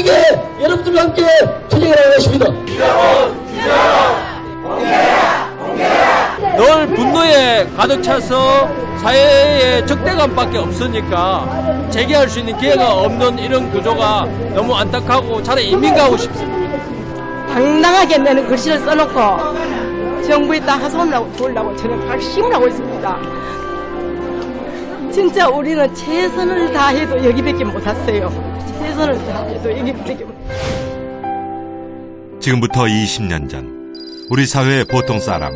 힘차게 여러분들과 함께 투쟁을 하는 것입니다. 늘 분노에 가득 차서 사회에 적대감밖에 없으니까 재개할 수 있는 기회가 없는 이런 구조가 너무 안타깝고 차라리 이민 가고 싶습니다. 당당하게 내는 글씨를 써놓고 정부에다 하소연을 주려고 저는 발심을 하고 있습니다. 진짜 우리는 최선을 다해도 여기밖에 못 왔어요. 최선을 다해도 여기밖에 못. 지금부터 20년 전 우리 사회의 보통 사람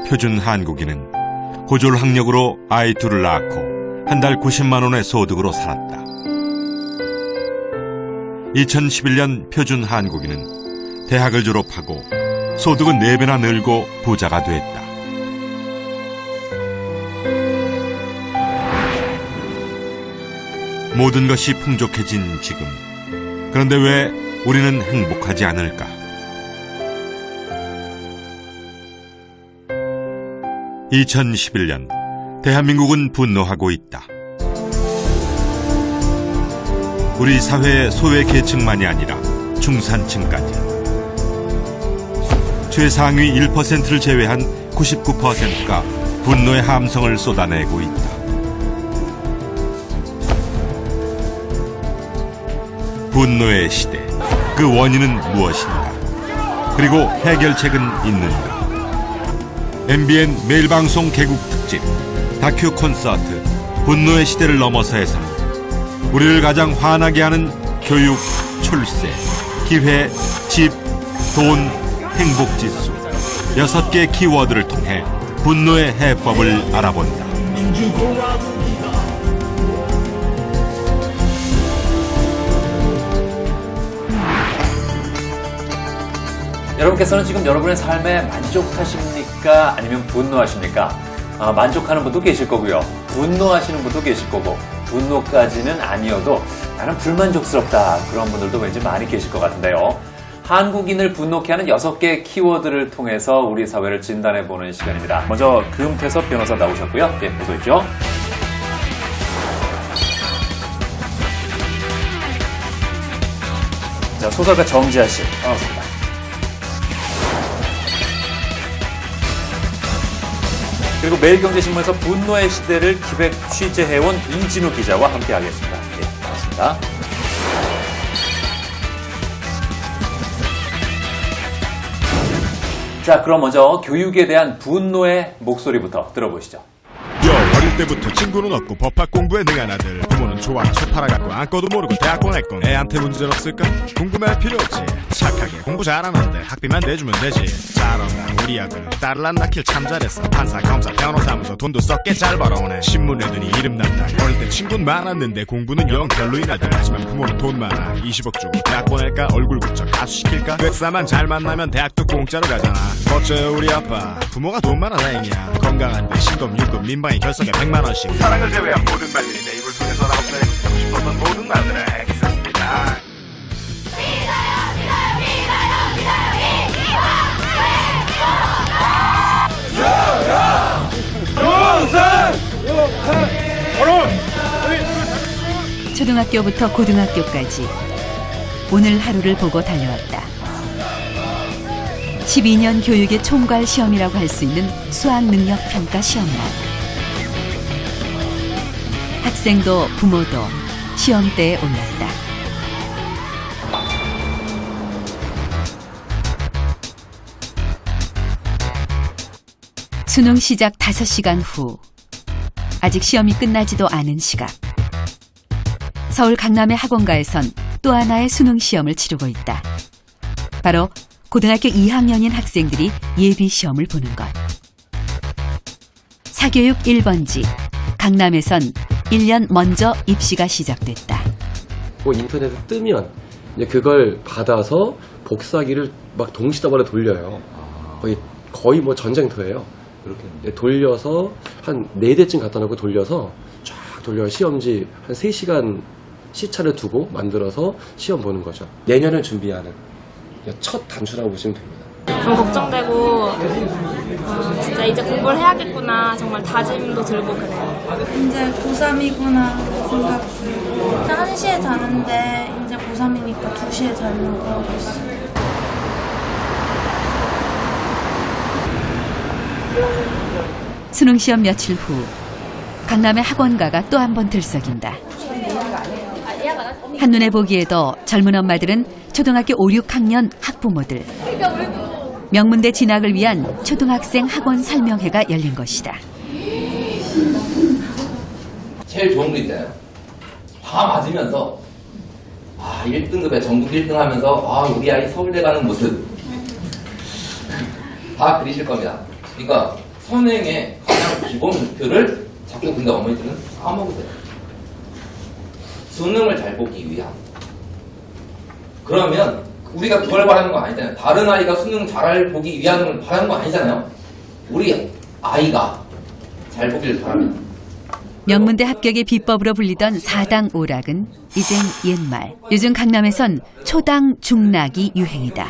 표준 한국인은 고졸 학력으로 아이 둘을 낳고 한 달 90만 원의 소득으로 살았다. 2011년 표준 한국인은 대학을 졸업하고 소득은 4배나 늘고 부자가 됐다. 모든 것이 풍족해진 지금. 그런데 왜 우리는 행복하지 않을까? (2011년) 대한민국은 분노하고 있다. 우리 사회의 소외 계층만이 아니라 중산층까지 최상위 1%를 제외한 99%가 분노의 함성을 쏟아내고 있다. 분노의 시대, 그 원인은 무엇인가? 그리고 해결책은 있는가? MBN 매일방송 개국 특집 다큐 콘서트 분노의 시대를 넘어서의 삶. 우리를 가장 화나게 하는 교육, 출세, 기회, 집, 돈, 행복지수 6개 키워드를 통해 분노의 해법을 알아본다. 여러분께서는 지금 여러분의 삶에 만족하십니까? 아니면 분노하십니까? 만족하는 분도 계실 거고요. 분노하시는 분도 계실 거고, 분노까지는 아니어도 나는 불만족스럽다. 그런 분들도 왠지 많이 계실 것 같은데요. 한국인을 분노케 하는 6개의 키워드를 통해서 우리 사회를 진단해보는 시간입니다. 먼저 금태섭 변호사 나오셨고요. 어서 오십시오. 자, 소설가 정지아 씨, 반갑습니다. 그리고 매일경제신문에서 분노의 시대를 기획 취재해온 이진우 기자와 함께하겠습니다. 네, 반갑습니다. 자, 그럼 먼저 교육에 대한 분노의 목소리부터 들어보시죠. 어릴 때부터 친구는 없고 법학 공부에 능한 아들, 부모는 좋아 책 팔아갖고 안고도 모르고 대학 보냈고 애한테 문제는 없을까? 궁금할 필요 없지. 착하게 공부 잘하는데 학비만 내주면 되지. 잘한다 우리 아들, 딸을 안 낳길 참 잘했어. 판사 검사 변호사 하면서 돈도 썩게 잘 벌어오네. 신문에 드니 이름 났다. 어릴 때 친구는 많았는데 공부는 영 별로인 아들. 하지만 부모는 돈 많아. 20억 주고 대학 보낼까? 얼굴 굳혀 가수시킬까? 백사만 잘 만나면 대학도 공짜로 가잖아. 어째요 우리 아빠, 부모가 돈 많아 다행이야. 건강한데 신금 유급 민방위 결석에 100만 원씩. 사랑을 제외한 모든 말들이 내 입을 통해서 나오고 싶었던 모든 말들을 했었습니다. 초등학교부터 고등학교까지 오늘 하루를 보고 달려왔다. 12년 교육의 총괄 시험이라고 할 수 있는 수학능력평가 시험날. 학생도 부모도 시험대에 올랐다. 수능 시작 5시간 후, 아직 시험이 끝나지도 않은 시각. 서울 강남의 학원가에선 또 하나의 수능 시험을 치르고 있다. 바로 고등학교 2학년인 학생들이 예비 시험을 보는 것. 사교육 1번지, 강남에선 1년 먼저 입시가 시작됐다. 인터넷에 뜨면 이제 그걸 받아서 복사기를 막 동시다발에 돌려요. 거의 뭐 전쟁터예요. 이렇게 돌려서 한 4대쯤 갖다 놓고 돌려서 쫙 돌려요. 시험지 한 3시간 시차를 두고 만들어서 시험 보는 거죠. 내년을 준비하는 첫 단추라고 보시면 됩니다. 좀 걱정되고 진짜 이제 공부를 해야겠구나 정말 다짐도 들고 그래요. 이제 고3이구나 생각 들고 1시에 자는데 이제 고3이니까 2시에 자려고 하고 있어요. 수능 시험 며칠 후 강남의 학원가가 또 한 번 들썩인다. 한눈에 보기에도 젊은 엄마들은 초등학교 5, 6학년 학부모들. 명문대 진학을 위한 초등학생 학원 설명회가 열린 것이다. 제일 좋은 거 있잖아요. 다 맞으면서 1등급에 전국 1등 하면서 우리 아이 서울대 가는 모습 다 그리실 겁니다. 그러니까 선행의 가장 기본 목표를 자꾸 근데 어머니들은 까먹으세요. 수능을 잘 보기 위한. 그러면 우리가 그걸 바라는 거 아니잖아요. 다른 아이가 수능 잘 보기 위한 바라는 거 아니잖아요. 우리 아이가 잘 보기를 바랍니다. 명문대 합격의 비법으로 불리던 4당 오락은 이젠 옛말. 요즘 강남에선 초당 중락이 유행이다.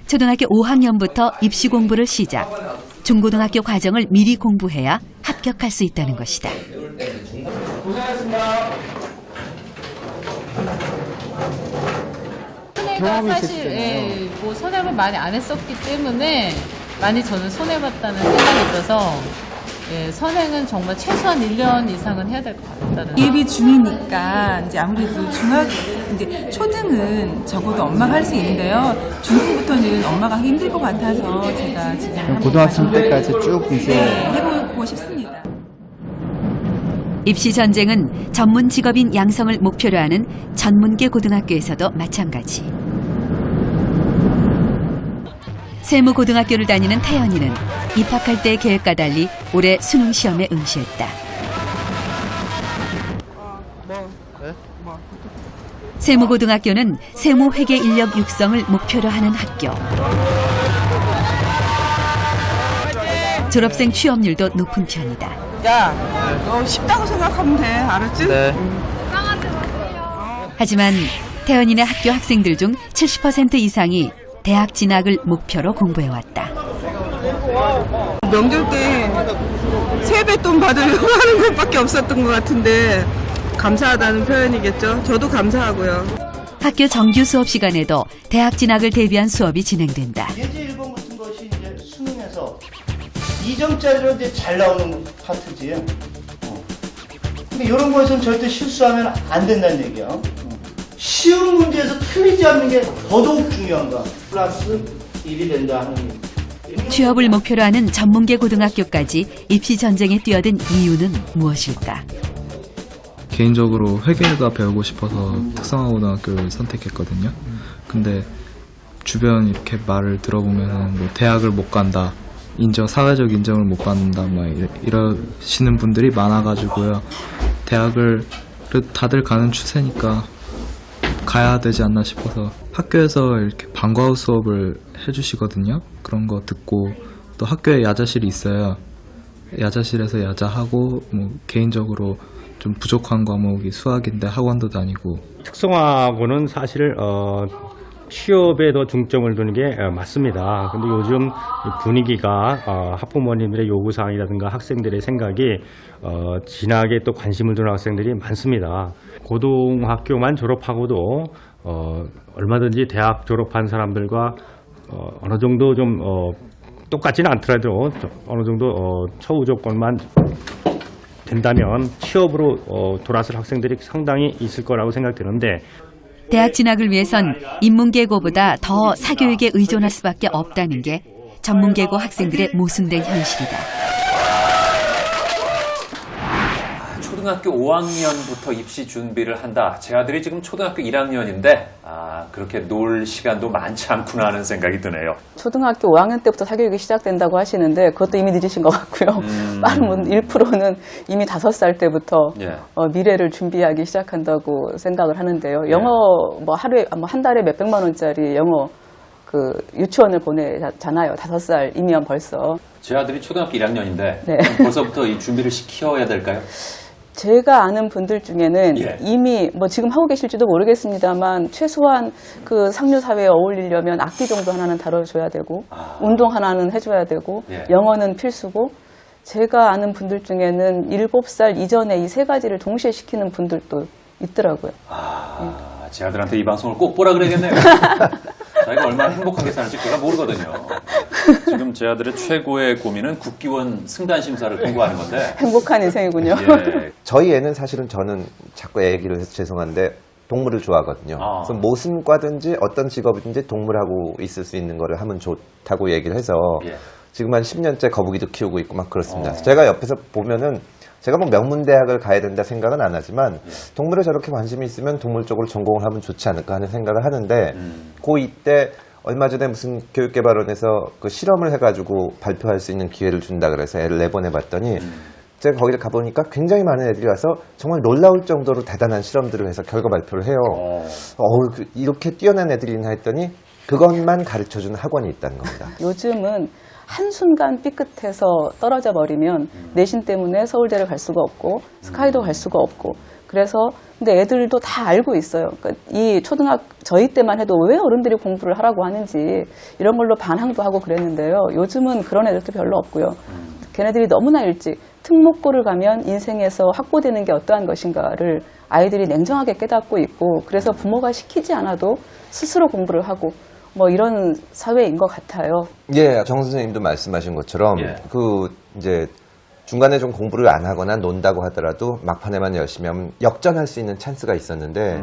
초등학교 5학년부터 입시 공부를 시작. 중고등학교 과정을 미리 공부해야 합격할 수 있다는 것이다. 고생하셨습니다. 선행가 사실 뭐 선행을 많이 안 했었기 때문에 많이 저는 손해봤다는 생각이 있어서 선행은 정말 최소한 1년 이상은 해야 될 것 같다는. 예비 중이니까 이제 아무래도 이제 초등은 적어도 엄마가 할 수 있는데요. 중등부터는 엄마가 하기 힘들 것 같아서 제가 지금 고등학생 때까지 쭉 이제 해보고 싶습니다. 입시 전쟁은 전문 직업인 양성을 목표로 하는 전문계 고등학교에서도 마찬가지. 세무고등학교를 다니는 태연이는 입학할 때의 계획과 달리 올해 수능 시험에 응시했다. 세무고등학교는 세무회계 인력 육성을 목표로 하는 학교. 졸업생 취업률도 높은 편이다. 야, 너 쉽다고 생각하면 돼. 알았지? 네. 하지만 태연이네 학교 학생들 중 70% 이상이 대학 진학을 목표로 공부해왔다. 명절 때 세뱃돈 받으려고 하는 것밖에 없었던 것 같은데 감사하다는 표현이겠죠. 저도 감사하고요. 학교 정규 수업 시간에도 대학 진학을 대비한 수업이 진행된다. 예제 1번 같은 것이 이제 수능에서 2점짜리로 이제 잘 나오는 파트지. 근데 이런 거에서는 절대 실수하면 안 된다는 얘기야. 쉬운 문제에서 틀리지 않는 게 더더욱 중요한 거야. 플러스 1이 된다 하는 게. 취업을 목표로 하는 전문계 고등학교까지 입시 전쟁에 뛰어든 이유는 무엇일까? 개인적으로 회계가 배우고 싶어서 특성화고등학교를 선택했거든요. 근데 주변 이렇게 말을 들어보면 뭐 대학을 못 간다, 사회적 인정을 못 받는다, 막 이러시는 분들이 많아가지고요. 대학을 다들 가는 추세니까 가야 되지 않나 싶어서 학교에서 이렇게 방과 후 수업을 해주시거든요. 그런 거 듣고 또 학교에 야자실이 있어요. 야자실에서 야자하고 뭐 개인적으로 좀 부족한 과목이 수학인데 학원도 다니고. 특성화고는 사실 취업에 더 중점을 두는 게 맞습니다. 근데 요즘 분위기가 학부모님들의 요구사항이라든가 학생들의 생각이 진학에 또 관심을 두는 학생들이 많습니다. 고등학교만 졸업하고도 얼마든지 대학 졸업한 사람들과 어느 정도 좀 똑같지는 않더라도 어느 정도 처우 조건만 된다면 취업으로 돌아설 학생들이 상당히 있을 거라고 생각되는데, 대학 진학을 위해선 인문계고보다 더 사교육에 의존할 수밖에 없다는 게 전문계고 학생들의 모순된 현실이다. 초등학교 5학년부터 입시 준비를 한다. 제 아들이 지금 초등학교 1학년인데 그렇게 놀 시간도 많지 않구나 하는 생각이 드네요. 초등학교 5학년 때부터 사교육이 시작된다고 하시는데 그것도 이미 늦으신 것 같고요. 빠른 분 1%는 이미 5살 때부터 미래를 준비하기 시작한다고 생각을 하는데요. 영어 뭐 하루에 한 달에 몇백만 원짜리 영어 유치원을 보내잖아요. 5살이면 벌써. 제 아들이 초등학교 1학년인데 네. 벌써부터 이 준비를 시켜야 될까요? 제가 아는 분들 중에는 이미 뭐 지금 하고 계실지도 모르겠습니다만 최소한 상류 사회에 어울리려면 악기 정도 하나는 다뤄줘야 되고 운동 하나는 해줘야 되고 영어는 필수고, 제가 아는 분들 중에는 7살 이전에 이 세 가지를 동시에 시키는 분들도 있더라고요. 제 아들한테 이 방송을 꼭 보라 그래야겠네요. 자기가 얼마나 행복하게 사는지 제가 모르거든요. 지금 제 아들의 최고의 고민은 국기원 승단 심사를 통과하는 건데. 행복한 인생이군요. 예. 저희 애는 사실은 저는 자꾸 얘기를 해서 죄송한데 동물을 좋아하거든요. 그래서 무슨 과든지 어떤 직업이든지 동물하고 있을 수 있는 거를 하면 좋다고 얘기를 해서 지금 한 10년째 거북이도 키우고 있고 막 그렇습니다. 제가 옆에서 보면은 제가 뭐 명문대학을 가야 된다 생각은 안 하지만 동물에 저렇게 관심이 있으면 동물 쪽으로 전공을 하면 좋지 않을까 하는 생각을 하는데 고2 때 얼마 전에 무슨 교육개발원에서 그 실험을 해가지고 발표할 수 있는 기회를 준다 그래서 애를 내보내봤더니 제가 거기를 가보니까 굉장히 많은 애들이 와서 정말 놀라울 정도로 대단한 실험들을 해서 결과 발표를 해요. 이렇게 뛰어난 애들이 있나 했더니 그것만 가르쳐주는 학원이 있다는 겁니다. 요즘은 한순간 삐끗해서 떨어져 버리면 내신 때문에 서울대를 갈 수가 없고 스카이도 갈 수가 없고 그래서 근데 애들도 다 알고 있어요. 그러니까 이 저희 때만 해도 왜 어른들이 공부를 하라고 하는지 이런 걸로 반항도 하고 그랬는데요. 요즘은 그런 애들도 별로 없고요. 걔네들이 너무나 일찍 특목고를 가면 인생에서 확보되는 게 어떠한 것인가를 아이들이 냉정하게 깨닫고 있고 그래서 부모가 시키지 않아도 스스로 공부를 하고 뭐 이런 사회인 것 같아요. 예, 정 선생님도 말씀하신 것처럼 이제 중간에 좀 공부를 안 하거나 논다고 하더라도 막판에만 열심히 하면 역전할 수 있는 찬스가 있었는데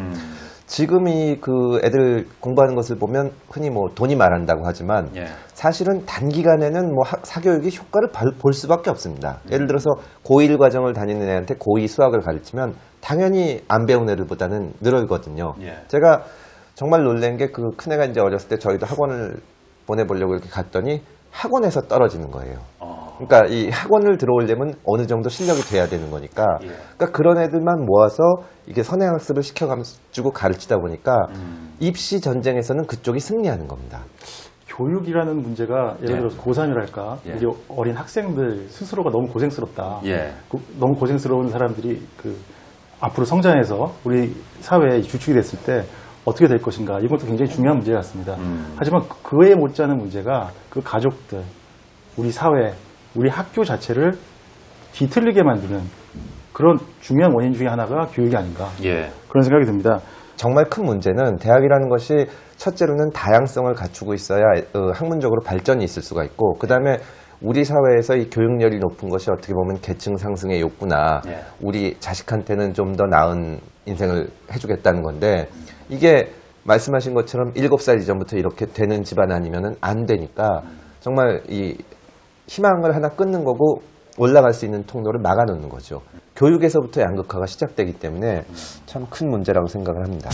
지금이 그 애들 공부하는 것을 보면 흔히 뭐 돈이 말한다고 하지만 사실은 단기간에는 뭐 사교육이 효과를 볼 수밖에 없습니다. 예를 들어서 고1 과정을 다니는 애한테 고2 수학을 가르치면 당연히 안 배운 애들보다는 늘어거든요. 제가 정말 놀란 게 그 큰애가 이제 어렸을 때 저희도 학원을 보내보려고 이렇게 갔더니 학원에서 떨어지는 거예요. 그러니까 이 학원을 들어오려면 어느 정도 실력이 돼야 되는 거니까. 그러니까 그런 애들만 모아서 이게 선행학습을 시켜가지고 가르치다 보니까 입시 전쟁에서는 그쪽이 승리하는 겁니다. 교육이라는 문제가 예를 들어서 고3이랄까 우리 어린 학생들 스스로가 너무 고생스럽다. 너무 고생스러운 사람들이 앞으로 성장해서 우리 사회의 주축이 됐을 때 어떻게 될 것인가 이것도 굉장히 중요한 문제 같습니다. 하지만 그에 못지않은 문제가 그 가족들, 우리 사회, 우리 학교 자체를 뒤틀리게 만드는 그런 중요한 원인 중에 하나가 교육이 아닌가 그런 생각이 듭니다. 정말 큰 문제는 대학이라는 것이 첫째로는 다양성을 갖추고 있어야 학문적으로 발전이 있을 수가 있고 그 다음에 우리 사회에서 이 교육열이 높은 것이 어떻게 보면 계층 상승의 욕구나 우리 자식한테는 좀 더 나은 인생을 해주겠다는 건데 이게 말씀하신 것처럼 7살 이전부터 이렇게 되는 집안 아니면은 안 되니까 정말 이 희망을 하나 끊는 거고 올라갈 수 있는 통로를 막아놓는 거죠. 교육에서부터 양극화가 시작되기 때문에 참 큰 문제라고 생각을 합니다.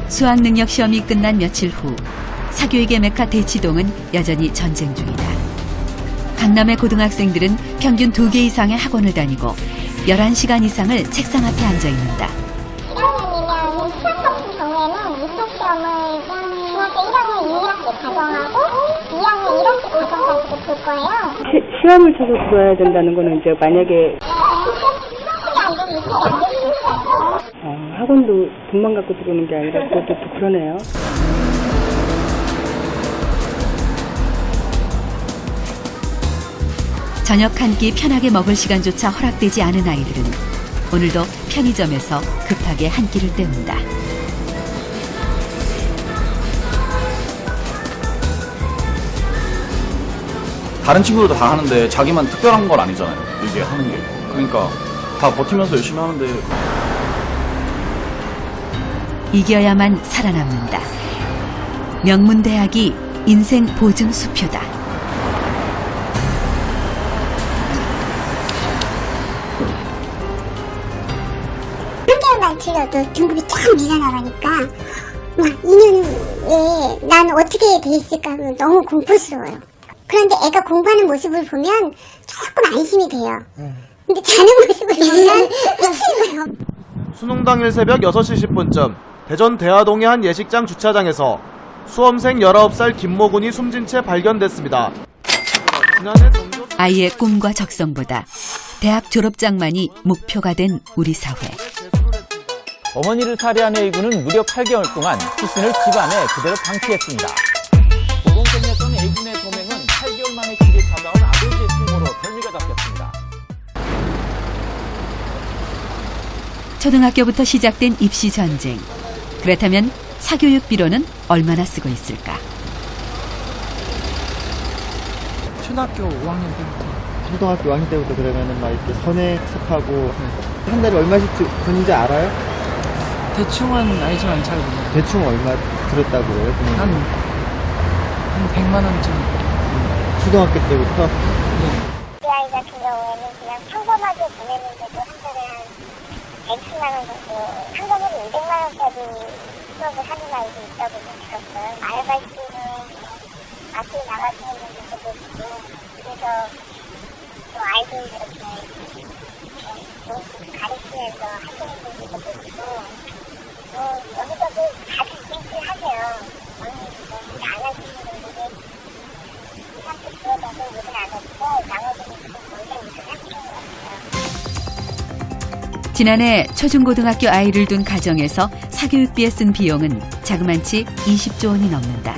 수학능력 시험이 끝난 며칠 후 사교육의 메카 대치동은 여전히 전쟁 중이다. 강남의 고등학생들은 평균 2개 이상의 학원을 다니고 11시간 이상을 책상 앞에 앉아 있는다. 1학년이면 수학 같은 경우에는 입학 시험을 중학교 1학년 2학기 과정하고 2학년 1학기 과정까지도 볼 거예요. 시험을 쳐서 들어야 된다는 거는 이제 만약에 학원도 돈만 갖고 들어오는 게 아니라 그것도 또 그러네요. 저녁 한 끼 편하게 먹을 시간조차 허락되지 않은 아이들은 오늘도 편의점에서 급하게 한 끼를 때운다. 다른 친구들도 다 하는데 자기만 특별한 건 아니잖아요. 이게 하는 게. 그러니까 다 버티면서 열심히 하는데 이겨야만 살아남는다. 명문대학이 인생 보증 수표다. 한 개월만 틀려도 등급이 쫙 밀려나가니까 막 2년에 난 어떻게 돼 있을까 너무 공포스러워요. 그런데 애가 공부하는 모습을 보면 조금 안심이 돼요. 근데 자는 모습을 보면 미치고요. 수능 당일 새벽 6시 10분쯤 대전 대하동의 한 예식장 주차장에서 수험생 19살 김모군이 숨진 채 발견됐습니다. 아이의 꿈과 적성보다 대학 졸업장만이 목표가 된 우리 사회. 어머니를 살해한 A군은 무려 8개월 동안 시신을 집안에 그대로 방치했습니다. 보건성이었던 A군의 도맹은 8개월 만에 집에 찾아온 아버지의 충고로 덜미가 잡혔습니다. 초등학교부터 시작된 입시 전쟁. 그렇다면 사교육비로는 얼마나 쓰고 있을까? 초등학교 5학년 때부터. 초등학교 5학년 때부터 그러면은 막 이렇게 선행습하고 한 달에 얼마씩 드는지 알아요? 대충은 알지만 잘 몰라요. 대충 얼마 들었다고요? 한 100만 원쯤. 초등학교 때부터? 그 아이 같은 경우에는 그냥 평범하게 보내는데도 한 달에 한 110만 원 정도, 한꺼번에 200만 원짜리 수업을 하는 아이도 있다고 들었어요. 알바시는 앞에 나가시는 분들도 있고, 그래서 또 아이들 이렇게 가르치면서 하시는 분들도 있고, 여기저기 다들 땡길 하세요. 안 하시는 분들이 이한테 들어가서 일을 안 하시고, 나머지는 지금 굉장히 일을 하시는 것 같아요. 지난해 초중고등학교 아이를 둔 가정에서 사교육비에 쓴 비용은 자그만치 20조 원이 넘는다.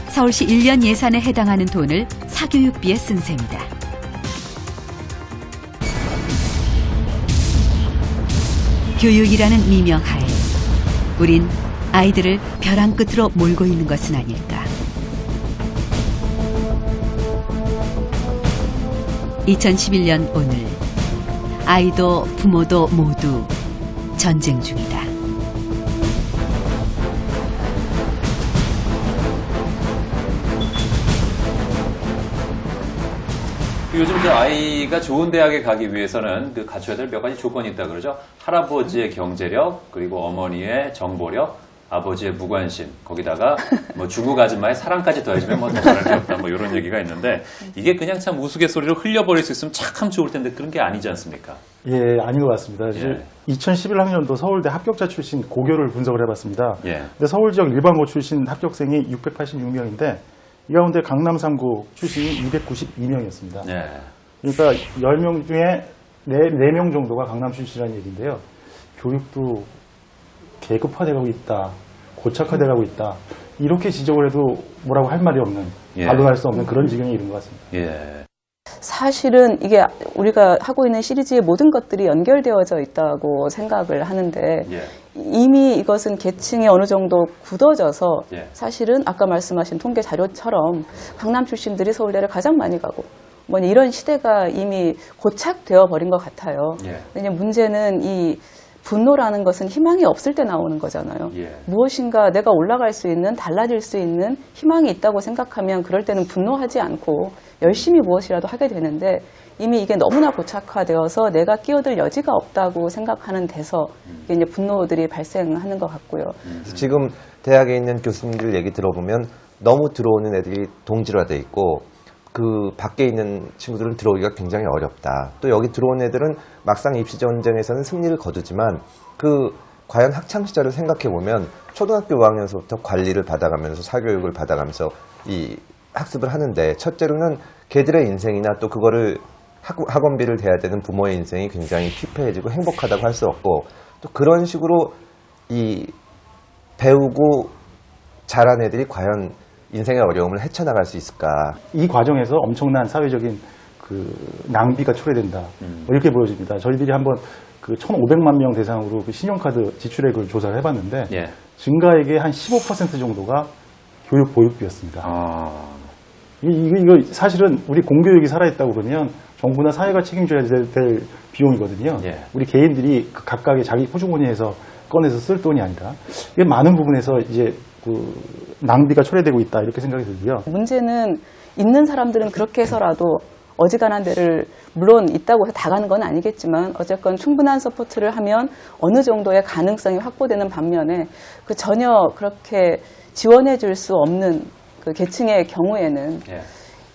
서울시 1년 예산에 해당하는 돈을 사교육비에 쓴 셈이다. 교육이라는 미명하에 우린 아이들을 벼랑 끝으로 몰고 있는 것은 아닐까. 2011년 오늘 아이도 부모도 모두 전쟁 중이다. 요즘 저 아이가 좋은 대학에 가기 위해서는 그 갖춰야 될 몇 가지 조건이 있다 그러죠. 할아버지의 경제력, 그리고 어머니의 정보력, 아버지의 무관심, 거기다가 뭐 중국 아줌마의 사랑까지 더해지면 뭐 더 잘할 게 없다, 뭐 이런 얘기가 있는데, 이게 그냥 참 우스갯소리로 흘려버릴 수 있으면 참 좋을 텐데 그런 게 아니지 않습니까? 예, 아닌 것 같습니다. 예. 2011학년도 서울대 합격자 출신 고교를 분석을 해봤습니다. 예. 근데 서울 지역 일반고 출신 합격생이 686명인데 이 가운데 강남 3구 출신이 292명이었습니다. 예. 그러니까 10명 중에 4명 정도가 강남 출신이라는 얘기인데요. 교육도 계급화되고 있다, 고착화되고 있다, 이렇게 지적을 해도 뭐라고 할 말이 없는, 예. 반론할 수 없는 그런 지경에 이른 것 같습니다. 예. 사실은 이게 우리가 하고 있는 시리즈의 모든 것들이 연결되어져 있다고 생각을 하는데, 예. 이미 이것은 계층이 어느 정도 굳어져서 예. 사실은 아까 말씀하신 통계 자료처럼 강남 출신들이 서울대를 가장 많이 가고 뭐 이런 시대가 이미 고착되어 버린 것 같아요. 예. 근데 문제는 이 분노라는 것은 희망이 없을 때 나오는 거잖아요. 예. 무엇인가 내가 올라갈 수 있는, 달라질 수 있는 희망이 있다고 생각하면 그럴 때는 분노하지 않고 열심히 무엇이라도 하게 되는데, 이미 이게 너무나 고착화되어서 내가 끼어들 여지가 없다고 생각하는 데서 이제 분노들이 발생하는 것 같고요. 지금 대학에 있는 교수님들 얘기 들어보면 너무 들어오는 애들이 동질화돼 있고, 그 밖에 있는 친구들은 들어오기가 굉장히 어렵다. 또 여기 들어온 애들은 막상 입시 전쟁에서는 승리를 거두지만, 그 과연 학창 시절을 생각해 보면 초등학교 5학년서부터 관리를 받아가면서 사교육을 받아가면서 이 학습을 하는데, 첫째로는 걔들의 인생이나 또 그거를 학원비를 대야 되는 부모의 인생이 굉장히 피폐해지고 행복하다고 할 수 없고, 또 그런 식으로 이 배우고 자란 애들이 과연 인생의 어려움을 헤쳐나갈 수 있을까? 이 과정에서 엄청난 사회적인 그 낭비가 초래된다. 뭐 이렇게 보여집니다. 저희들이 한번 그 1,500만 명 대상으로 그 신용카드 지출액을 조사를 해봤는데, 예. 증가액의 한 15% 정도가 교육 보육비였습니다. 이거 사실은 우리 공교육이 살아있다고 그러면 정부나 사회가 책임져야 될 비용이거든요. 예. 우리 개인들이 각각의 자기 호주머니에서 꺼내서 쓸 돈이 아니라, 이게 많은 부분에서 이제 그 낭비가 초래되고 있다, 이렇게 생각이 들고요. 문제는 있는 사람들은 그렇게 해서라도 어지간한 데를 물론 있다고 해서 다 가는 건 아니겠지만 어쨌건 충분한 서포트를 하면 어느 정도의 가능성이 확보되는 반면에 그 전혀 그렇게 지원해 줄 수 없는 그 계층의 경우에는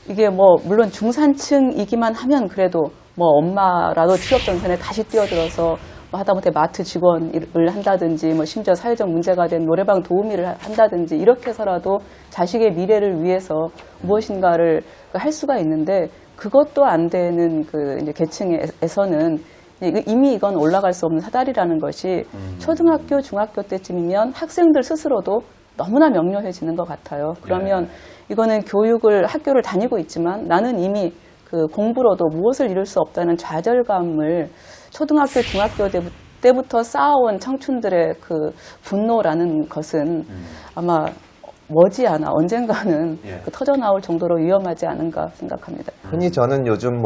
이게 뭐 물론 중산층이기만 하면 그래도 뭐 엄마라도 취업 전선에 다시 뛰어들어서 뭐 하다못해 마트 직원을 한다든지 뭐 심지어 사회적 문제가 된 노래방 도우미를 한다든지 이렇게 해서라도 자식의 미래를 위해서 무엇인가를 할 수가 있는데, 그것도 안 되는 그 이제 계층에서는 이미 이건 올라갈 수 없는 사다리라는 것이 초등학교, 중학교 때쯤이면 학생들 스스로도 너무나 명료해지는 것 같아요. 그러면 이거는 학교를 다니고 있지만 나는 이미 그 공부로도 무엇을 이룰 수 없다는 좌절감을 초등학교, 중학교 그때부터 쌓아온 청춘들의 그 분노라는 것은 아마 머지않아 언젠가는 그 터져나올 정도로 위험하지 않은가 생각합니다. 흔히 저는 요즘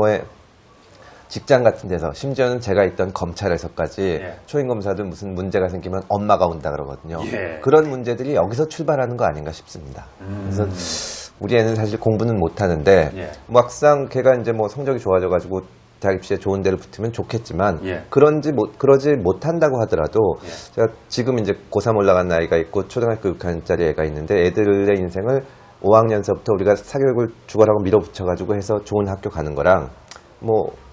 직장 같은 데서, 심지어는 제가 있던 검찰에서까지 초임검사들 무슨 문제가 생기면 엄마가 온다 그러거든요. 그런 문제들이 여기서 출발하는 거 아닌가 싶습니다. 그래서 우리 애는 사실 공부는 못하는데 막상 걔가 이제 성적이 좋아져가지고 대학 입시에 좋은 데를 붙으면 좋겠지만 그러지 못한다고 하더라도 제가 지금 이제 고3 올라간 아이가 있고 초등학교 6학년짜리 애가 있는데 애들의 인생을 5학년서부터 우리가 사교육을 죽어라고 밀어붙여가지고 해서 좋은 학교 가는 거랑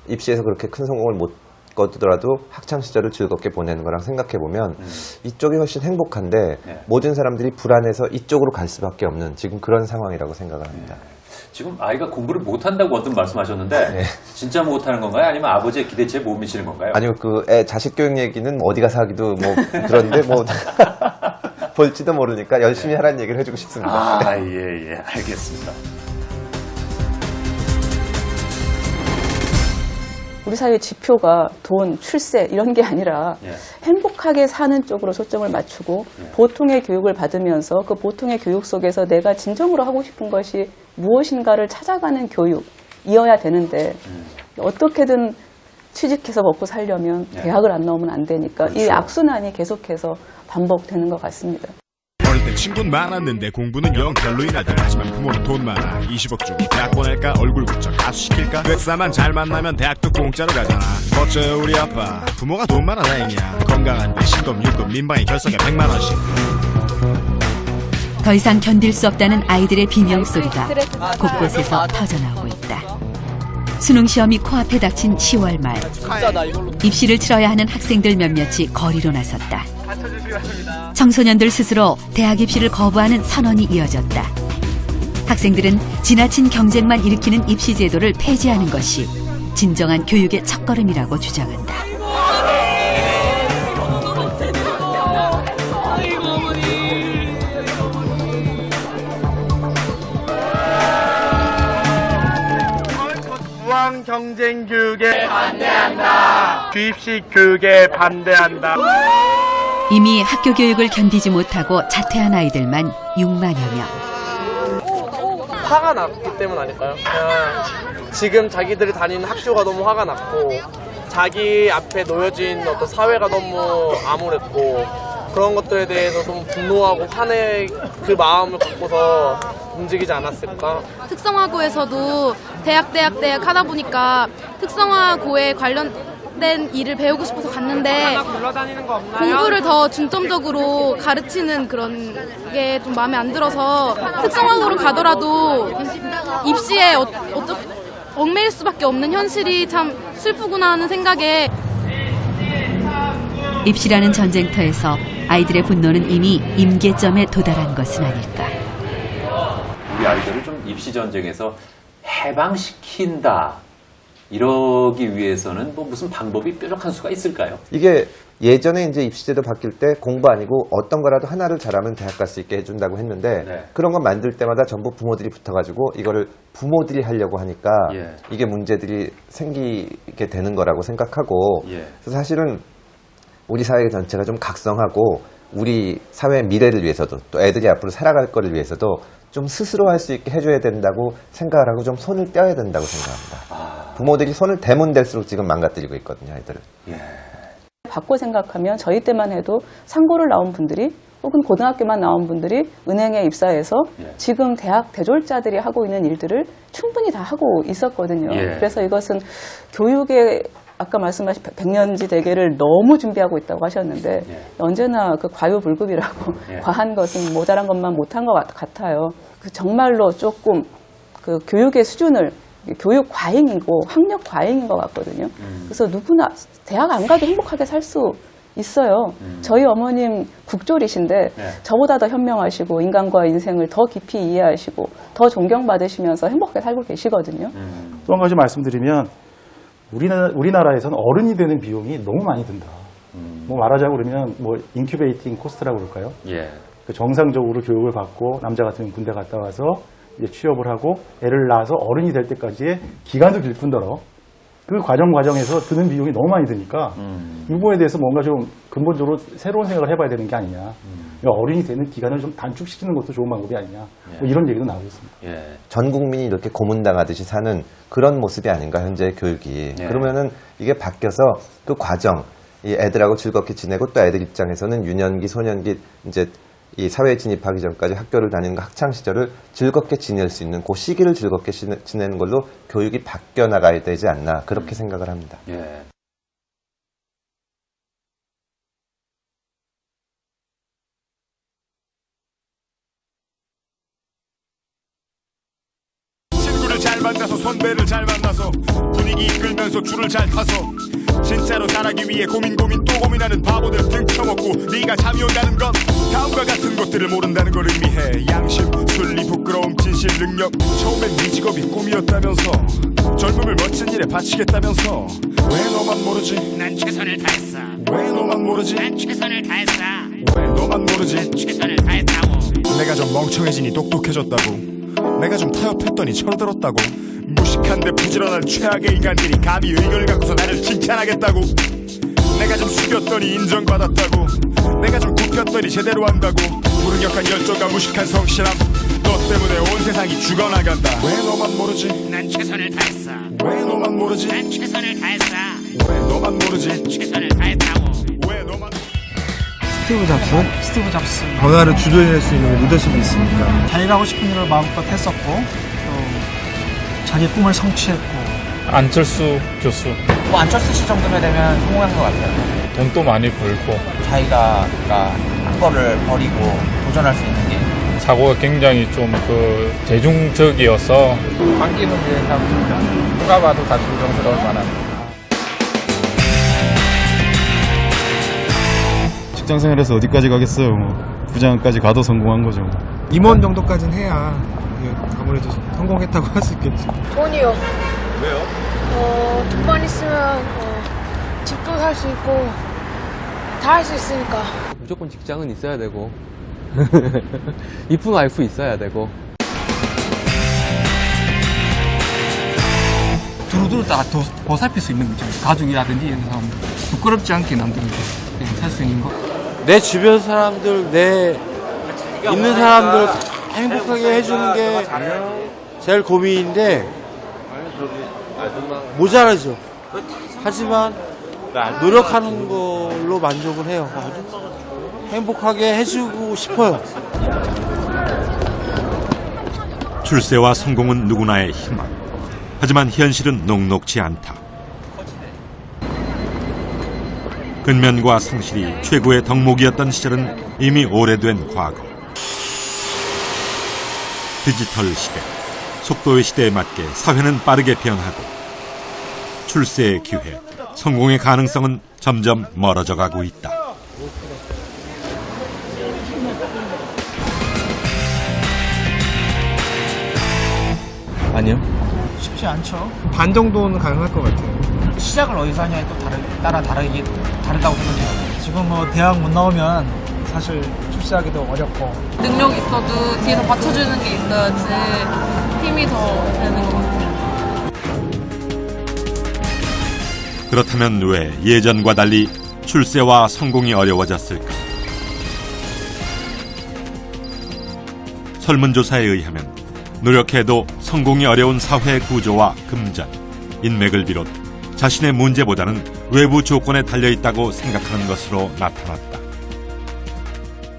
입시에서 그렇게 큰 성공을 못 거두더라도 학창시절을 즐겁게 보내는 거랑 생각해보면 이쪽이 훨씬 행복한데 모든 사람들이 불안해서 이쪽으로 갈 수밖에 없는 지금 그런 상황이라고 생각을 합니다. 지금 아이가 공부를 못한다고 어떤 말씀하셨는데 진짜 못하는 건가요? 아니면 아버지의 기대치에 못 미치는 건가요? 아니요, 애 자식 교육 얘기는 어디 가서 하기도 그런데 볼지도 모르니까 열심히 하라는 얘기를 해주고 싶습니다. 예, 알겠습니다. 우리 사회의 지표가 돈, 출세 이런 게 아니라 행복하게 사는 쪽으로 초점을 맞추고 보통의 교육을 받으면서 그 보통의 교육 속에서 내가 진정으로 하고 싶은 것이 무엇인가를 찾아가는 교육이어야 되는데 어떻게든 취직해서 먹고 살려면 대학을 안 나오면 안 되니까 이 악순환이 계속해서 반복되는 것 같습니다. 어릴 때 친구는 많았는데 공부는 영 별로인 아들. 하지만 부모는 돈 많아 20억 주고 대학 보낼까 얼굴 붙여 가수시킬까. 백사만 잘 만나면 대학도 공짜로 가잖아. 어째요 우리 아빠 부모가 돈 많아 다행이야. 건강한데 신금 유급 민방위 결석에 100만원씩. 더 이상 견딜 수 없다는 아이들의 비명소리가 곳곳에서 터져나오고 있다. 수능시험이 코앞에 닥친 10월 말 입시를 치러야 하는 학생들 몇몇이 거리로 나섰다. 청소년들 스스로 대학 입시를 거부하는 선언이 이어졌다. 학생들은 지나친 경쟁만 일으키는 입시 제도를 폐지하는 것이 진정한 교육의 첫걸음이라고 주장한다. 무한 경쟁 교육에 반대한다. 주입식 교육에 반대한다. 이미 학교 교육을 견디지 못하고 자퇴한 아이들만 6만여 명. 화가 났기 때문 아닐까요? 지금 자기들이 다니는 학교가 너무 화가 났고 자기 앞에 놓여진 어떤 사회가 너무 암울했고 그런 것들에 대해서 좀 분노하고 화내 그 마음을 갖고서 움직이지 않았을까? 특성화고에서도 대학 하다 보니까 특성화고에 관련된 일을 배우고 싶어서 갔는데 공부를 더 중점적으로 가르치는 그런 게 좀 마음에 안 들어서 특성화고를 가더라도 입시에 얽매일 수밖에 없는 현실이 참 슬프구나 하는 생각에 입시라는 전쟁터에서 아이들의 분노는 이미 임계점에 도달한 것은 아닐까. 우리 아이들을 좀 입시 전쟁에서 해방시킨다. 이러기 위해서는 무슨 방법이 뾰족한 수가 있을까요? 이게 예전에 이제 입시제도 바뀔 때 공부 아니고 어떤 거라도 하나를 잘하면 대학 갈 수 있게 해준다고 했는데 그런 거 만들 때마다 전부 부모들이 붙어가지고 이거를 부모들이 하려고 하니까 이게 문제들이 생기게 되는 거라고 생각하고 그래서 사실은 우리 사회 전체가 좀 각성하고 우리 사회의 미래를 위해서도 또 애들이 앞으로 살아갈 거를 위해서도 좀 스스로 할 수 있게 해줘야 된다고 생각을 하고 좀 손을 떼어야 된다고 생각합니다. 부모들이 손을 대면 될수록 지금 망가뜨리고 있거든요, 아이들을. 바꿔 생각하면 저희 때만 해도 상고를 나온 분들이 혹은 고등학교만 나온 분들이 은행에 입사해서 지금 대학 대졸자들이 하고 있는 일들을 충분히 다 하고 있었거든요. 그래서 이것은 교육의 아까 말씀하신 백년지 대계를 너무 준비하고 있다고 하셨는데 언제나 그 과유불급이라고 과한 것은 모자란 것만 못한 것 같아요. 그 정말로 조금 그 교육의 수준을 교육 과잉이고 학력 과잉인 것 같거든요. 그래서 누구나 대학 안 가도 행복하게 살 수 있어요. 저희 어머님 국졸이신데 저보다 더 현명하시고 인간과 인생을 더 깊이 이해하시고 더 존경받으시면서 행복하게 살고 계시거든요. 또 한 가지 말씀드리면 우리나라에서는 어른이 되는 비용이 너무 많이 든다. 뭐 말하자고 그러면 인큐베이팅 코스트라고 그럴까요? 그 정상적으로 교육을 받고 남자 같으면 군대 갔다 와서 이제 취업을 하고 애를 낳아서 어른이 될 때까지의 기간도 길 뿐더러 그 과정에서 드는 비용이 너무 많이 드니까 이 부분에 대해서 뭔가 좀 근본적으로 새로운 생각을 해봐야 되는 게 아니냐. 그러니까 어린이 되는 기간을 좀 단축시키는 것도 좋은 방법이 아니냐. 뭐 이런 얘기도 나오고 있습니다. 전 국민이 이렇게 고문당하듯이 사는 그런 모습이 아닌가, 현재의 교육이. 그러면은 이게 바뀌어서 그 과정, 이 애들하고 즐겁게 지내고 또 애들 입장에서는 유년기, 소년기, 이제 이 사회에 진입하기 전까지 학교를 다니는 학창 시절을 즐겁게 지낼 수 있는 그 시기를 즐겁게 지내는 걸로 교육이 바뀌어 나가야 되지 않나, 그렇게 생각을 합니다. 친구를 잘 만나서 선배를 잘 만나서 분위기 이끌면서 줄을 잘 타서 진짜로 잘하기 위해 고민 또 고민하는 바보들 등쳐먹고 네가 잠이 온다는 건 다음과 같은 것들을 모른다는 걸 의미해. 양심, 순리, 부끄러움, 진실, 능력. 처음엔 네 직업이 꿈이었다면서 젊음을 멋진 일에 바치겠다면서 왜 너만 모르지? 난 최선을 다했어. 왜 너만 모르지? 난 최선을 다했어. 왜 너만 모르지? 난 최선을 다했다고. 내가 좀 멍청해지니 똑똑해졌다고. 내가 좀 타협했더니 철들었다고. 무식한데 부지런한 최악의 인간들이 감히 의견을 갖고서 나를 칭찬하겠다고. 내가 좀 숙였더니 인정받았다고. 내가 좀 굽혔더니 제대로 한다고. 무능력한 열정과 무식한 성실함, 너 때문에 온 세상이 죽어나간다. 왜 너만 모르지? 난 최선을 다했어. 왜 너만 모르지? 난 최선을 다했어. 왜 너만 모르지? 난 최선을 다했다고. 왜 너만. 스티브 잡스 변화를 주도해낼 수 있는 리더십이 있습니까? 자기가 하고 싶은 일을 마음껏 했었고 또 자기 꿈을 성취했고. 안철수 교수. 뭐 안철수 씨 정도면 되면 성공한 것 같아요. 돈도 많이 벌고 자기가 한 거를 버리고 도전할 수 있는 게. 사고가 굉장히 좀 대중적이어서 반기문 이제 사람 누가 봐도 다 존경스러울 만한. 직장 생활에서 어디까지 가겠어요. 부장까지 가도 성공한 거죠. 임원 정도까지는 해야 아무래도 성공했다고 할 수 있겠죠. 돈이요. 왜요? 돈만 있으면 집도 살 수 있고 다 할 수 있으니까. 무조건 직장은 있어야 되고 이쁜 와이프 있어야 되고. 두루두루 다 보살필 수 있는 거죠. 가족이라든지 이런 사람 부끄럽지 않게 남들이 살 수 있는 거. 내 주변 사람들, 내 있는 사람들 다 행복하게 해주는 게 제일 고민인데 모자라죠. 하지만 노력하는 걸로 만족을 해요. 행복하게 해주고 싶어요. 출세와 성공은 누구나의 희망. 하지만 현실은 녹록지 않다. 근면과 성실이 최고의 덕목이었던 시절은 이미 오래된 과거. 디지털 시대, 속도의 시대에 맞게 사회는 빠르게 변하고 출세의 기회, 성공의 가능성은 점점 멀어져 가고 있다. 아니요. 쉽지 않죠. 반 정도는 가능할 것 같아요. 시작을 어디서 하냐에 또 따라 다르다고 생각해요. 지금 뭐 대학 못 나오면 사실 출세하기도 어렵고. 능력 있어도 뒤에서 받쳐주는 게 있어야지 힘이 더 되는 것 같아요. 그렇다면 왜 예전과 달리 출세와 성공이 어려워졌을까? 설문조사에 의하면 노력해도 성공이 어려운 사회 구조와 금전, 인맥을 비롯 자신의 문제보다는 외부 조건에 달려있다고 생각하는 것으로 나타났다.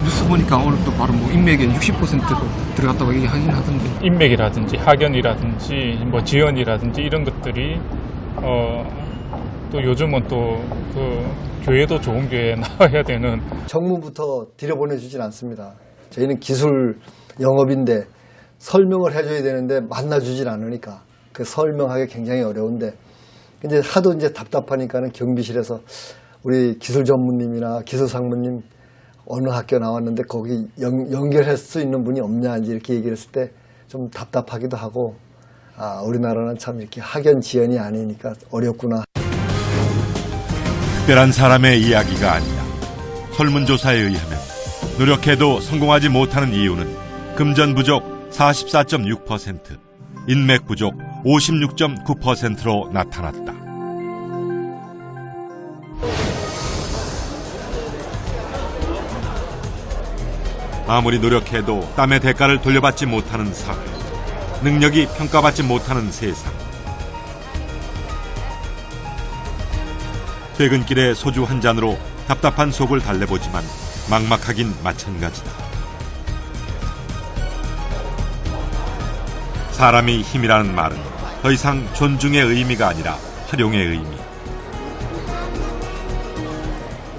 뉴스 보니까 오늘 또 바로 인맥에 60%로 들어갔다고 얘기하긴 하던데. 인맥이라든지 학연이라든지 지연이라든지 이런 것들이 또 요즘은 또 교회도 좋은 교회에 나와야 되는. 정문부터 들여보내주진 않습니다. 저희는 기술 영업인데 설명을 해줘야 되는데 만나주질 않으니까 그 설명하기 굉장히 어려운데 이제 하도 이제 답답하니까는 경비실에서 우리 기술 전무님이나 기술 상무님 어느 학교 나왔는데 거기 연결할 수 있는 분이 없냐 이렇게 얘기를 했을 때 좀 답답하기도 하고 우리나라는 참 이렇게 학연 지연이 아니니까 어렵구나. 특별한 사람의 이야기가 아니다. 설문조사에 의하면 노력해도 성공하지 못하는 이유는 금전 부족 44.6%, 인맥 부족 56.9%로 나타났다. 아무리 노력해도 땀의 대가를 돌려받지 못하는 사회, 능력이 평가받지 못하는 세상. 퇴근길에 소주 한 잔으로 답답한 속을 달래보지만 막막하긴 마찬가지다. 사람이 힘이라는 말은 더 이상 존중의 의미가 아니라 활용의 의미.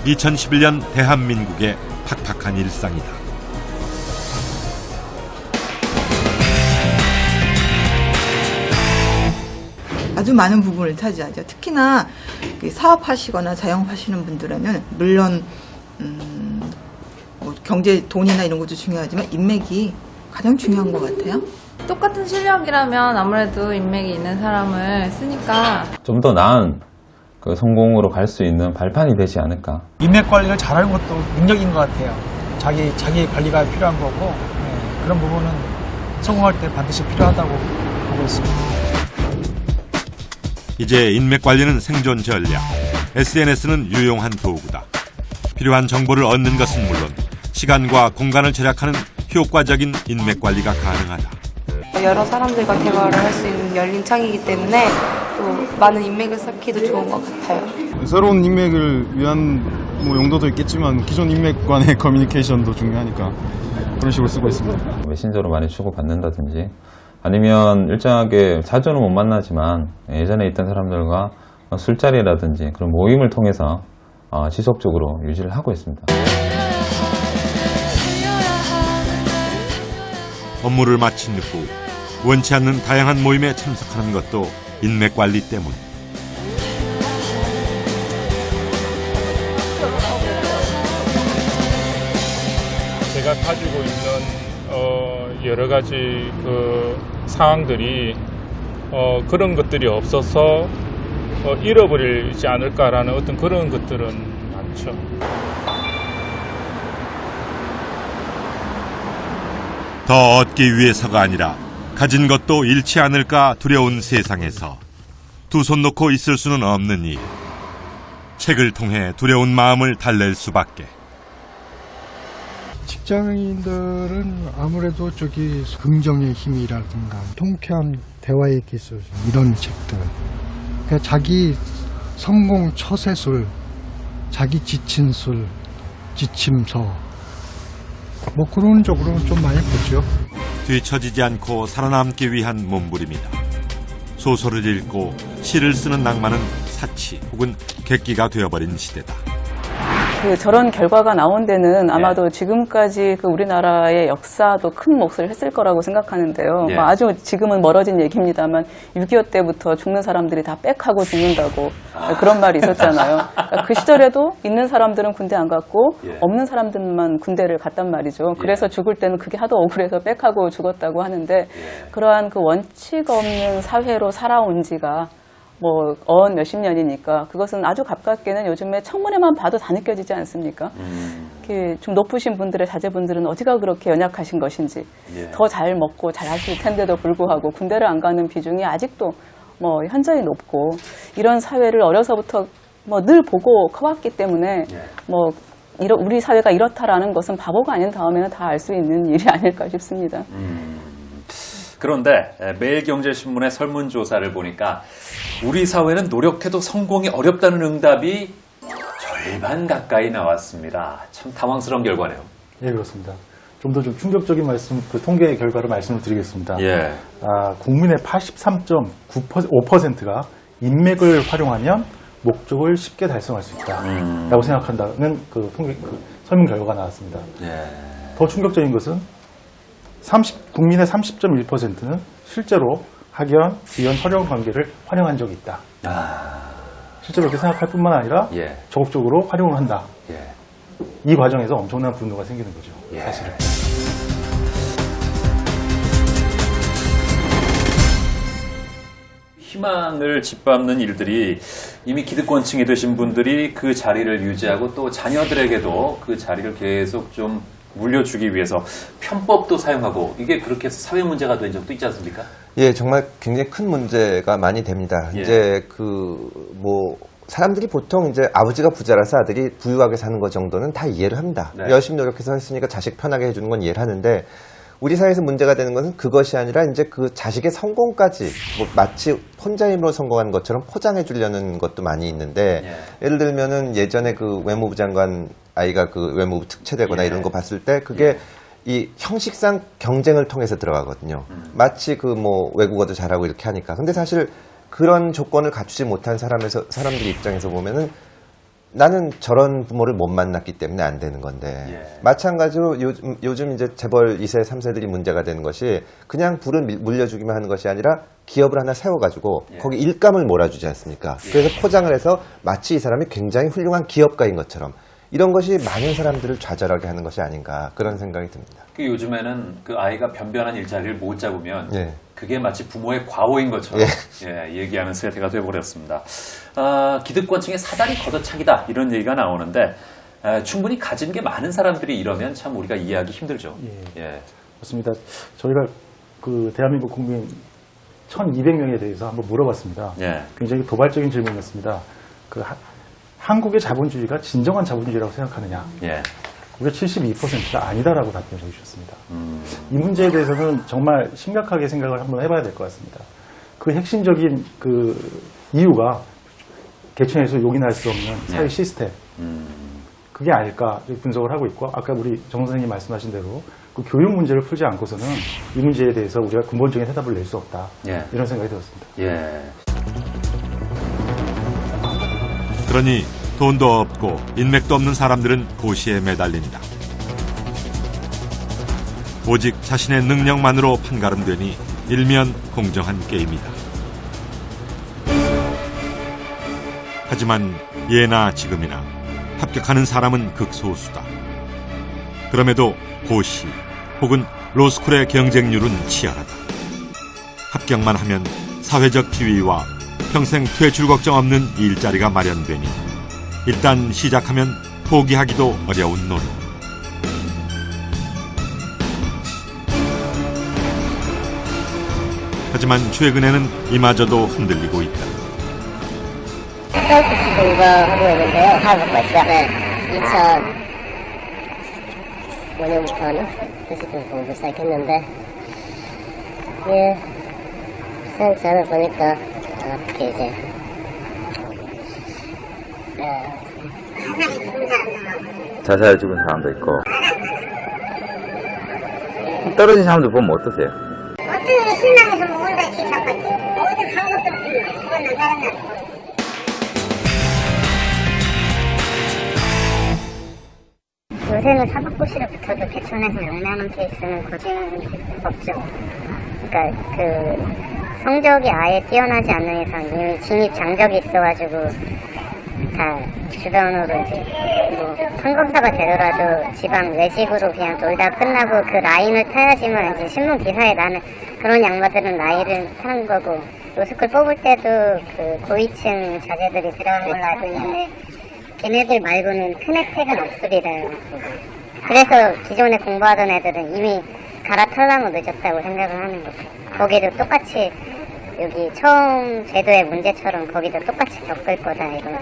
2011년 대한민국의 팍팍한 일상이다. 아주 많은 부분을 차지하죠. 특히나 사업하시거나 자영업하시는 분들에는 물론 뭐 경제, 돈이나 이런 것도 중요하지만 인맥이 가장 중요한 것 같아요. 똑같은 실력이라면 아무래도 인맥이 있는 사람을 쓰니까 좀 더 나은 그 성공으로 갈 수 있는 발판이 되지 않을까. 인맥 관리를 잘하는 것도 능력인 것 같아요. 자기 관리가 필요한 거고 그런 부분은 성공할 때 반드시 필요하다고 보고 있습니다. 이제 인맥 관리는 생존 전략, SNS는 유용한 도구다. 필요한 정보를 얻는 것은 물론 시간과 공간을 절약하는 효과적인 인맥 관리가 가능하다. 여러 사람들과 대화를 할 수 있는 열린 창이기 때문에 또 많은 인맥을 쌓기도 좋은 것 같아요. 새로운 인맥을 위한 뭐 용도도 있겠지만 기존 인맥 간의 커뮤니케이션도 중요하니까 그런 식으로 쓰고 있습니다. 메신저로 많이 주고받는다든지 아니면 일정하게 자주는 못 만나지만 예전에 있던 사람들과 술자리라든지 그런 모임을 통해서 지속적으로 유지를 하고 있습니다. 업무를 마친 후 원치 않는 다양한 모임에 참석하는 것도 인맥 관리 때문. 제가 가지고 있는 여러 가지 그 상황들이 그런 것들이 없어서 잃어버리지 않을까라는 어떤 그런 것들은 많죠. 더 얻기 위해서가 아니라 가진 것도 잃지 않을까 두려운 세상에서 두 손 놓고 있을 수는 없는 일. 책을 통해 두려운 마음을 달랠 수밖에. 직장인들은 아무래도 긍정의 힘이라든가 통쾌한 대화의 기술 이런 책들, 그러니까 자기 성공 처세술, 자기 지친술, 지침서 뭐 그런 쪽으로 좀 많이 보죠. 뒤처지지 않고 살아남기 위한 몸부림이다. 소설을 읽고 시를 쓰는 낭만은 사치 혹은 객기가 되어버린 시대다. 저런 결과가 나온 데는 아마도 지금까지 우리나라의 역사도 큰 몫을 했을 거라고 생각하는데요. 예. 아주 지금은 멀어진 얘기입니다만 6.25 때부터 죽는 사람들이 다 빽하고 죽는다고 그런 말이 있었잖아요. 그러니까 그 시절에도 있는 사람들은 군대 안 갔고 없는 사람들만 군대를 갔단 말이죠. 그래서 죽을 때는 그게 하도 억울해서 빽하고 죽었다고 하는데 그러한 원칙 없는 사회로 살아온 지가 몇십 년이니까 그것은 아주 가깝게는 요즘에 청문회만 봐도 다 느껴지지 않습니까? 좀 높으신 분들의 자제분들은 어디가 그렇게 연약하신 것인지 더 잘 먹고 잘 하실 텐데도 불구하고 군대를 안 가는 비중이 아직도 현저히 높고 이런 사회를 어려서부터 늘 보고 커왔기 때문에 우리 사회가 이렇다라는 것은 바보가 아닌 다음에는 다 알 수 있는 일이 아닐까 싶습니다. 그런데 매일경제신문의 설문조사를 보니까 우리 사회는 노력해도 성공이 어렵다는 응답이 절반 가까이 나왔습니다. 참 당황스러운 결과네요. 예, 그렇습니다. 좀 더 충격적인 말씀, 통계 결과를 말씀을 드리겠습니다. 예. 국민의 83.5%가 인맥을 활용하면 목적을 쉽게 달성할 수 있다라고 생각한다는 설문 결과가 나왔습니다. 더 충격적인 것은 국민의 30.1%는 실제로 학연, 지연, 활용 관계를 활용한 적이 있다. 실제로 그렇게 생각할 뿐만 아니라 적극적으로 활용을 한다. 이 과정에서 엄청난 분노가 생기는 거죠. 사실은. 희망을 짓밟는 일들이 이미 기득권층이 되신 분들이 그 자리를 유지하고 또 자녀들에게도 그 자리를 계속 좀 물려주기 위해서 편법도 사용하고 이게 그렇게 해서 사회 문제가 된 적도 있지 않습니까? 예, 정말 굉장히 큰 문제가 많이 됩니다. 예. 이제 사람들이 보통 이제 아버지가 부자라서 아들이 부유하게 사는 것 정도는 다 이해를 합니다. 네. 열심히 노력해서 했으니까 자식 편하게 해주는 건 이해를 하는데 우리 사회에서 문제가 되는 것은 그것이 아니라 이제 그 자식의 성공까지 뭐 마치 혼자 힘으로 성공한 것처럼 포장해 주려는 것도 많이 있는데 예를 들면은 예전에 그 외무부 장관 아이가 그 외무부 특채되거나 이런 거 봤을 때 그게 이 형식상 경쟁을 통해서 들어가거든요. 마치 그 뭐 외국어도 잘하고 이렇게 하니까. 근데 사실 그런 조건을 갖추지 못한 사람들 입장에서 보면은 나는 저런 부모를 못 만났기 때문에 안 되는 건데 마찬가지로 요즘 이제 재벌 2세, 3세들이 문제가 되는 것이 그냥 불을 물려주기만 하는 것이 아니라 기업을 하나 세워가지고 거기 일감을 몰아주지 않습니까? 그래서 포장을 해서 마치 이 사람이 굉장히 훌륭한 기업가인 것처럼 이런 것이 많은 사람들을 좌절하게 하는 것이 아닌가 그런 생각이 듭니다. 그 요즘에는 그 아이가 변변한 일자리를 못 잡으면 그게 마치 부모의 과오인 것처럼 얘기하는 세대가 되어버렸습니다. 기득권층의 사다리 걷어차기다 이런 얘기가 나오는데 충분히 가진 게 많은 사람들이 이러면 참 우리가 이해하기 힘들죠. 맞습니다. 저희가 그 대한민국 국민 1,200명에 대해서 한번 물어봤습니다. 굉장히 도발적인 질문이었습니다. 한국의 자본주의가 진정한 자본주의라고 생각하느냐? 우리가 72%가 아니다라고 답변해 주셨습니다. 이 문제에 대해서는 정말 심각하게 생각을 한번 해봐야 될 것 같습니다. 그 핵심적인 그 이유가 개천에서 용인할 수 없는 사회 시스템. 그게 아닐까 분석을 하고 있고 아까 우리 정 선생님 말씀하신 대로 그 교육 문제를 풀지 않고서는 이 문제에 대해서 우리가 근본적인 해답을 낼 수 없다. 이런 생각이 들었습니다. 그러니 돈도 없고 인맥도 없는 사람들은 고시에 매달린다. 오직 자신의 능력만으로 판가름되니 일면 공정한 게임이다. 하지만 예나 지금이나 합격하는 사람은 극소수다. 그럼에도 고시 혹은 로스쿨의 경쟁률은 치열하다. 합격만 하면 사회적 지위와 평생 퇴출 걱정 없는 일자리가 마련되니 일단 시작하면 포기하기도 어려운 노릇. 하지만 최근에는 이마저도 흔들리고 있다. 스타우스 공부하고 있는데요. 하고 있어요. 네. 2005년부터는 스타우스 공부 시작했는데 시작지 않아 보니까 어떻게 이제 자살 죽은 사람도 있고 떨어진 사람도 보면 어떠세요? 어떤 신랑에서 뭐 온다 치사까지 어디 간 것도 없으면 죽었는 사람은 요새는 사법고시를 붙어도 개천에서 용나는 케이스는 거진 없죠. 그러니까 그 성적이 아예 뛰어나지 않는 이상 이미 진입 장벽이 있어가지고 다 주변으로 이제 뭐 판검사가 되더라도 지방 외직으로 그냥 놀다 끝나고 그 라인을 타야지만 이제 신문 기사에 나는 그런 양반들은 나이를 타는 거고 로스쿨 뽑을 때도 그 고위층 자제들이 들어간 걸로 알고 있는데 걔네들 말고는 큰 혜택은 없으리래요. 그래서 기존에 공부하던 애들은 이미 갈아타려고 늦었다고 생각을 하는 거고 거기도 똑같이 여기 처음 제도의 문제처럼 거기도 똑같이 겪을 거다 이런.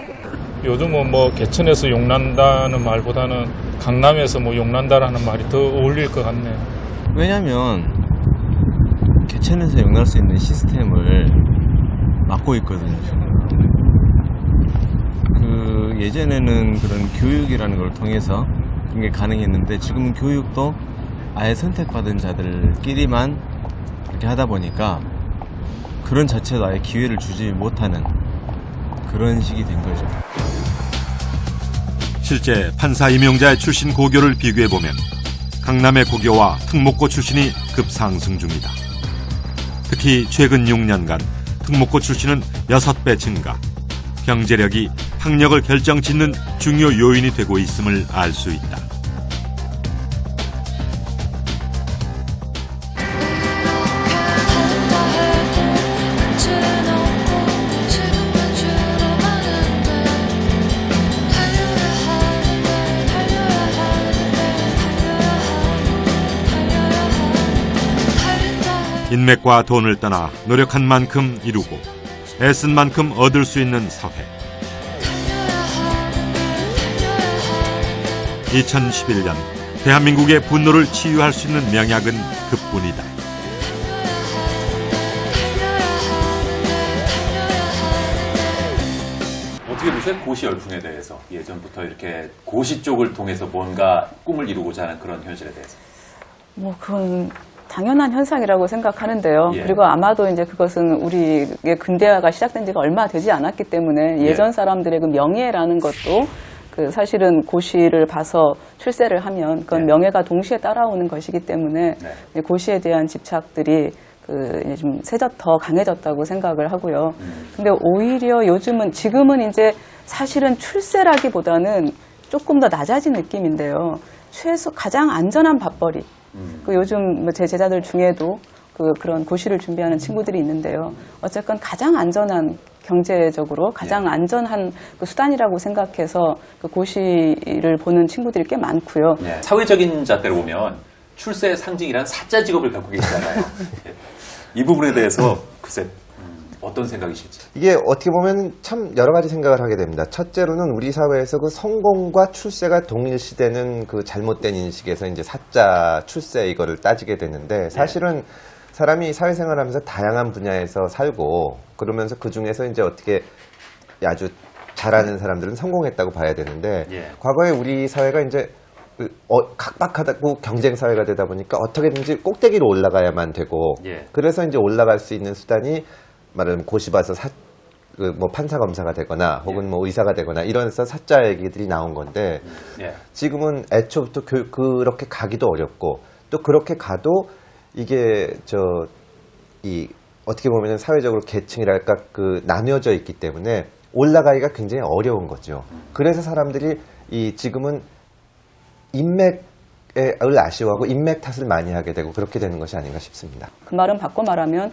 요즘은 뭐 개천에서 용난다는 말보다는 강남에서 뭐 용난다라는 말이 더 어울릴 것 같네요. 왜냐면 개천에서 용날 수 있는 시스템을 막고 있거든요. 그 예전에는 그런 교육이라는 걸 통해서 그런 게 가능했는데 지금은 교육도 아예 선택받은 자들끼리만 이렇게 하다 보니까 그런 자체도 아예 기회를 주지 못하는 그런 식이 된 거죠. 실제 판사 임용자의 출신 고교를 비교해보면 강남의 고교와 특목고 출신이 급상승 중이다. 특히 최근 6년간 특목고 출신은 6배 증가, 경제력이 학력을 결정짓는 중요 요인이 되고 있음을 알 수 있다. 인맥과 돈을 떠나 노력한 만큼 이루고 애쓴 만큼 얻을 수 있는 사회. 2011년 대한민국의 분노를 치유할 수 있는 명약은 그뿐이다. 어떻게 보세요? 고시 열풍에 대해서 예전부터 이렇게 고시 쪽을 통해서 뭔가 꿈을 이루고자 하는 그런 현실에 대해서. 뭐 그건 당연한 현상이라고 생각하는데요. 예. 그리고 아마도 이제 그것은 우리의 근대화가 시작된 지가 얼마 되지 않았기 때문에 예전 사람들의 그 명예라는 것도 그 사실은 고시를 봐서 출세를 하면 그건 명예가 동시에 따라오는 것이기 때문에 고시에 대한 집착들이 그 이제 좀 더 강해졌다고 생각을 하고요. 근데 오히려 요즘은 지금은 이제 사실은 출세라기보다는 조금 더 낮아진 느낌인데요. 최소 가장 안전한 밥벌이. 그 요즘 제 제자들 중에도 그런 고시를 준비하는 친구들이 있는데요. 어쨌건 가장 안전한 경제적으로 가장 안전한 그 수단이라고 생각해서 그 고시를 보는 친구들이 꽤 많고요. 사회적인 잣대로 보면 출세의 상징이란 사자 직업을 갖고 계시잖아요. 이 부분에 대해서 글쎄 어떤 생각이실지. 이게 어떻게 보면 참 여러 가지 생각을 하게 됩니다. 첫째로는 우리 사회에서 그 성공과 출세가 동일시되는 그 잘못된 인식에서 이제 사자, 출세 이거를 따지게 되는데 사실은 사람이 사회생활하면서 다양한 분야에서 살고 그러면서 그 중에서 이제 어떻게 아주 잘하는 사람들은 성공했다고 봐야 되는데 과거에 우리 사회가 이제 각박하다고 경쟁 사회가 되다 보니까 어떻게든지 꼭대기로 올라가야만 되고 그래서 이제 올라갈 수 있는 수단이 말하자면 고시 봐서 뭐 판사 검사가 되거나 혹은 뭐 의사가 되거나 이런서 사자 얘기들이 나온 건데 지금은 애초부터 그렇게 가기도 어렵고 또 그렇게 가도 이게 어떻게 보면 사회적으로 계층이랄까 나뉘어져 있기 때문에 올라가기가 굉장히 어려운 거죠. 그래서 사람들이 지금은 인맥을 아쉬워하고 인맥 탓을 많이 하게 되고 그렇게 되는 것이 아닌가 싶습니다. 그 말은 바꿔 말하면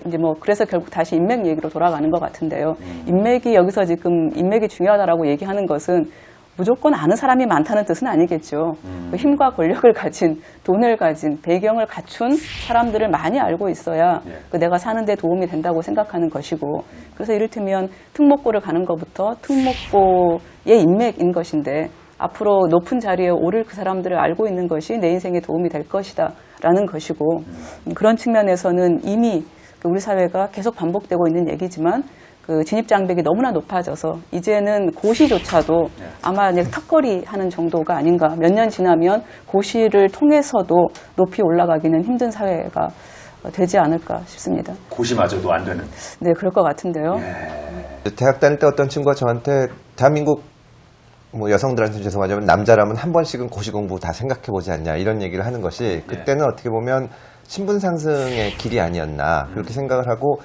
이제 뭐 그래서 결국 다시 인맥 얘기로 돌아가는 것 같은데요. 인맥이 여기서 지금 인맥이 중요하다라고 얘기하는 것은 무조건 아는 사람이 많다는 뜻은 아니겠죠. 그 힘과 권력을 가진, 돈을 가진, 배경을 갖춘 사람들을 많이 알고 있어야 내가 사는 데 도움이 된다고 생각하는 것이고 그래서 이를테면 특목고를 가는 것부터 특목고의 인맥인 것인데 앞으로 높은 자리에 오를 그 사람들을 알고 있는 것이 내 인생에 도움이 될 것이다 라는 것이고 그런 측면에서는 이미 우리 사회가 계속 반복되고 있는 얘기지만 그 진입장벽이 너무나 높아져서 이제는 고시조차도 아마 턱걸이 하는 정도가 아닌가. 몇 년 지나면 고시를 통해서도 높이 올라가기는 힘든 사회가 되지 않을까 싶습니다. 고시마저도 안 되는. 네, 그럴 것 같은데요. 대학 다닐 때 어떤 친구가 저한테 대한민국 뭐 여성들한테 죄송하지만 남자라면 한 번씩은 고시 공부 다 생각해보지 않냐 이런 얘기를 하는 것이 그때는 어떻게 보면 신분 상승의 길이 아니었나 그렇게 생각을 하고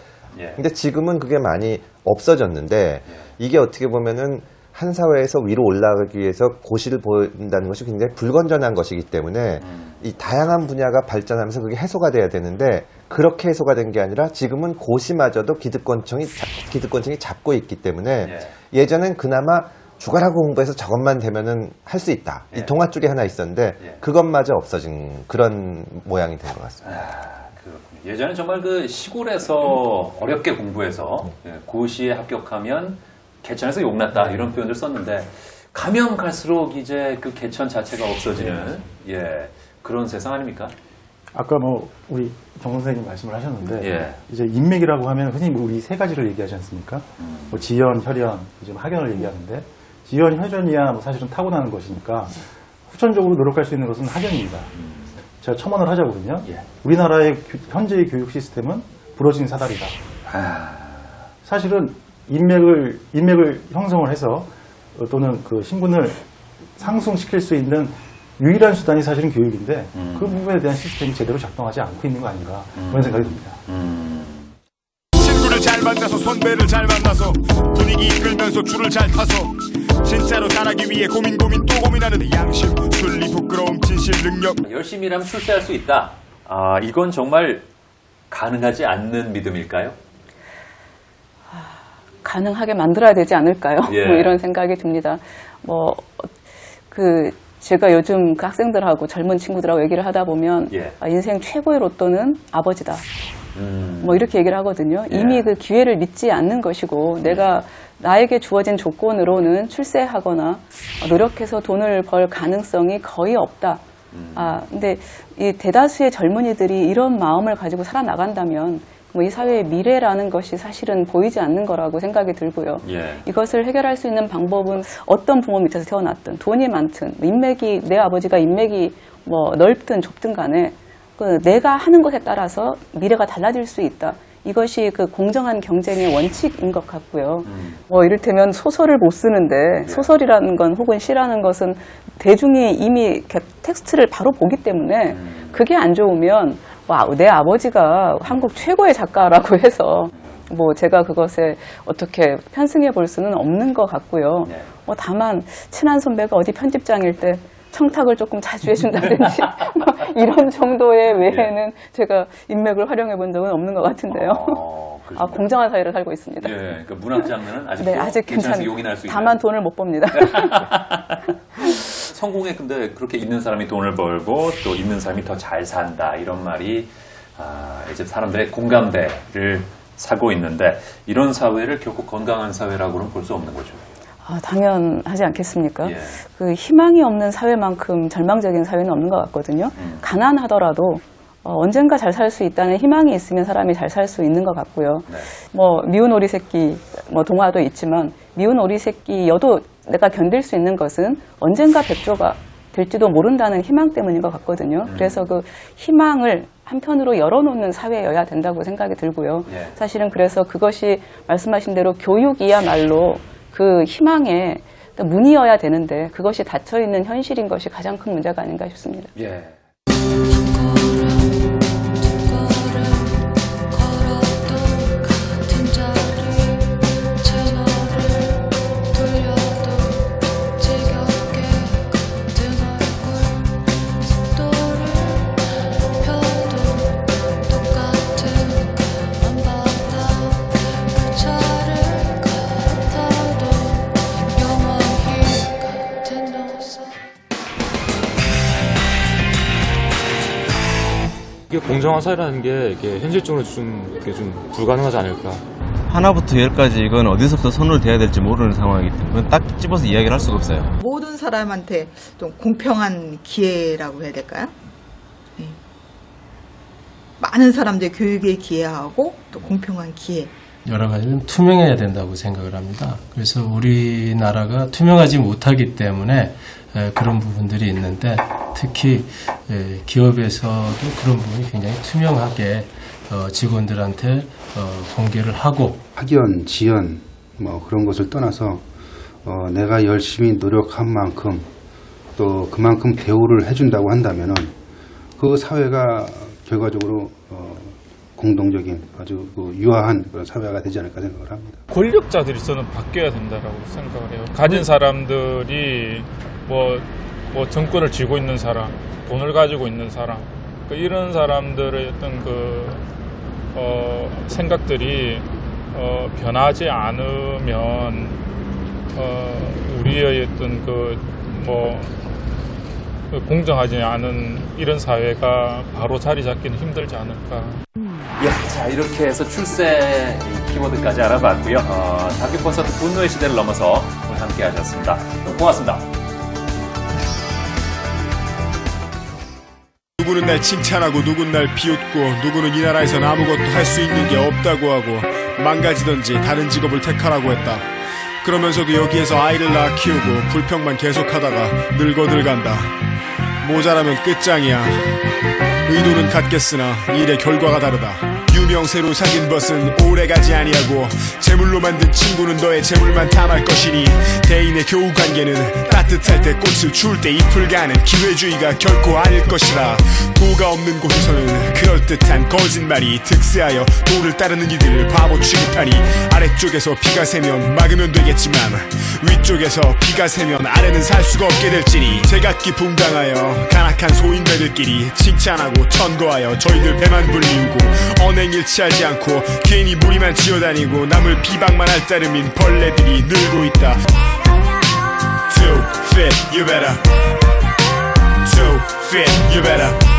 근데 지금은 그게 많이 없어졌는데 이게 어떻게 보면은 한 사회에서 위로 올라가기 위해서 고시를 본다는 것이 굉장히 불건전한 것이기 때문에 이 다양한 분야가 발전하면서 그게 해소가 돼야 되는데 그렇게 해소가 된 게 아니라 지금은 고시마저도 기득권층이 잡고 있기 때문에 예전엔 그나마 죽어라고 공부해서 저것만 되면은 할 수 있다. 이 동아줄이 하나 있었는데 그것마저 없어진 그런 모양이 된 것 같습니다. 예전에 정말 그 시골에서 어렵게 공부해서 고시에 합격하면 개천에서 용났다 이런 표현을 썼는데 가면 갈수록 이제 그 개천 자체가 없어지는 그런 세상 아닙니까? 아까 뭐 우리 정 선생님 말씀을 하셨는데 이제 인맥이라고 하면 흔히 우리 세 가지를 얘기하지 않습니까? 뭐 지연, 혈연, 요즘 학연을 얘기하는데 지연, 혈연이야 뭐 사실은 타고나는 것이니까 후천적으로 노력할 수 있는 것은 학연입니다. 제가 첨언을 하자거든요. 우리나라의 현재의 교육 시스템은 부러진 사다리다. 사실은 인맥을 형성을 해서 또는 그 신분을 상승시킬 수 있는 유일한 수단이 사실은 교육인데 그 부분에 대한 시스템이 제대로 작동하지 않고 있는 거 아닌가 그런 생각이 듭니다. 친구를 잘 만나서 선배를 잘 만나서 분위기 이끌면서 줄을 잘 타서 진짜로 잘하기 위해 고민 또 고민하는 양심, 순리, 부끄러움, 진실, 능력. 열심히 일하면 출세할 수 있다. 이건 정말 가능하지 않는 믿음일까요? 가능하게 만들어야 되지 않을까요? 뭐 이런 생각이 듭니다. 제가 요즘 그 학생들하고 젊은 친구들하고 얘기를 하다 보면 인생 최고의 로또는 아버지다. 뭐 이렇게 얘기를 하거든요. 이미 그 기회를 믿지 않는 것이고 내가 나에게 주어진 조건으로는 출세하거나 노력해서 돈을 벌 가능성이 거의 없다. 근데 이 대다수의 젊은이들이 이런 마음을 가지고 살아나간다면 이 사회의 미래라는 것이 사실은 보이지 않는 거라고 생각이 들고요. 이것을 해결할 수 있는 방법은 어떤 부모 밑에서 태어났든 돈이 많든 인맥이 내 아버지가 인맥이 넓든 좁든 간에 내가 하는 것에 따라서 미래가 달라질 수 있다. 이것이 그 공정한 경쟁의 원칙인 것 같고요. 이를테면 소설을 못 쓰는데 소설이라는 건 혹은 시라는 것은 대중이 이미 텍스트를 바로 보기 때문에 그게 안 좋으면 내 아버지가 한국 최고의 작가라고 해서 제가 그것에 어떻게 편승해 볼 수는 없는 것 같고요. 다만 친한 선배가 어디 편집장일 때 청탁을 조금 자주 해준다든지 이런 정도의 외에는 제가 인맥을 활용해 본 적은 없는 것 같은데요. 공정한 사회를 살고 있습니다. 그러니까 문학 장르는 아직 네, 아직 괜찮아요. 용인할 수 있는. 다만 돈을 못 법니다. 성공에 근데 그렇게 있는 사람이 돈을 벌고 또 있는 사람이 더 잘 산다 이런 말이 이제 사람들의 공감대를 사고 있는데 이런 사회를 결코 건강한 사회라고는 볼 수 없는 거죠. 당연하지 않겠습니까? 그 희망이 없는 사회만큼 절망적인 사회는 없는 것 같거든요. 가난하더라도 언젠가 잘 살 수 있다는 희망이 있으면 사람이 잘 살 수 있는 것 같고요. 미운 오리 새끼 동화도 있지만 미운 오리 새끼여도 내가 견딜 수 있는 것은 언젠가 백조가 될지도 모른다는 희망 때문인 것 같거든요. 그래서 그 희망을 한편으로 열어놓는 사회여야 된다고 생각이 들고요. 사실은 그래서 그것이 말씀하신 대로 교육이야말로 그 희망의 문이어야 되는데 그것이 닫혀있는 현실인 것이 가장 큰 문제가 아닌가 싶습니다. 이게 공정한 사회라는 게 이게 현실적으로 좀 불가능하지 않을까. 하나부터 열까지 이건 어디서부터 손을 대야 될지 모르는 상황이기 때문에 딱 집어서 이야기를 할 수가 없어요. 모든 사람한테 좀 공평한 기회라고 해야 될까요? 많은 사람들 교육에 기여하고 또 공평한 기회. 여러 가지는 투명해야 된다고 생각을 합니다. 그래서 우리나라가 투명하지 못하기 때문에 그런 부분들이 있는데 특히 기업에서도 그런 부분이 굉장히 투명하게 직원들한테 공개를 하고 학연, 지연 그런 것을 떠나서 내가 열심히 노력한 만큼 또 그만큼 대우를 해준다고 한다면은 그 사회가 결과적으로 공동적인 아주 유화한 그런 사회가 되지 않을까 생각을 합니다. 권력자들이 저는 바뀌어야 된다고 생각을 해요. 가진 사람들이 뭐 정권을 쥐고 있는 사람, 돈을 가지고 있는 사람, 이런 사람들의 어떤 생각들이 변하지 않으면 우리의 어떤 공정하지 않은 이런 사회가 바로 자리 잡기는 힘들지 않을까. 자, 이렇게 해서 출세 키워드까지 알아봤고요. 다큐 콘서트 분노의 시대를 넘어서 오늘 함께 하셨습니다. 고맙습니다. 누구는 날 칭찬하고 누구는 날 비웃고 누구는 이 나라에선 아무것도 할 수 있는 게 없다고 하고 망가지던지 다른 직업을 택하라고 했다. 그러면서도 여기에서 아이를 낳아 키우고 불평만 계속하다가 늙어들 간다. 모자라면 끝장이야. 의도는 같겠으나 일의 결과가 다르다. 유명세로 사귄 벗은 오래가지 아니하고 재물로 만든 친구는 너의 재물만 탐할 것이니 대인의 교우관계는 따뜻할 때 꽃을 추울 때 잎을 가는 기회주의가 결코 아닐 것이라. 도가 없는 곳에서는 그럴듯한 거짓말이 득세하여 도를 따르는 이들을 바보 취급하니 아래쪽에서 비가 새면 막으면 되겠지만 위쪽에서 비가 새면 아래는 살 수가 없게 될지니 제각기 붕당하여 간악한 소인배들끼리 칭찬하고 천거하여 저희들 배만 불리우고 언행일치하지 않고 괜히 무리만 지어다니고 남을 비방만 할 따름인 벌레들이 늘고 있다. To fit you better. To fit you better.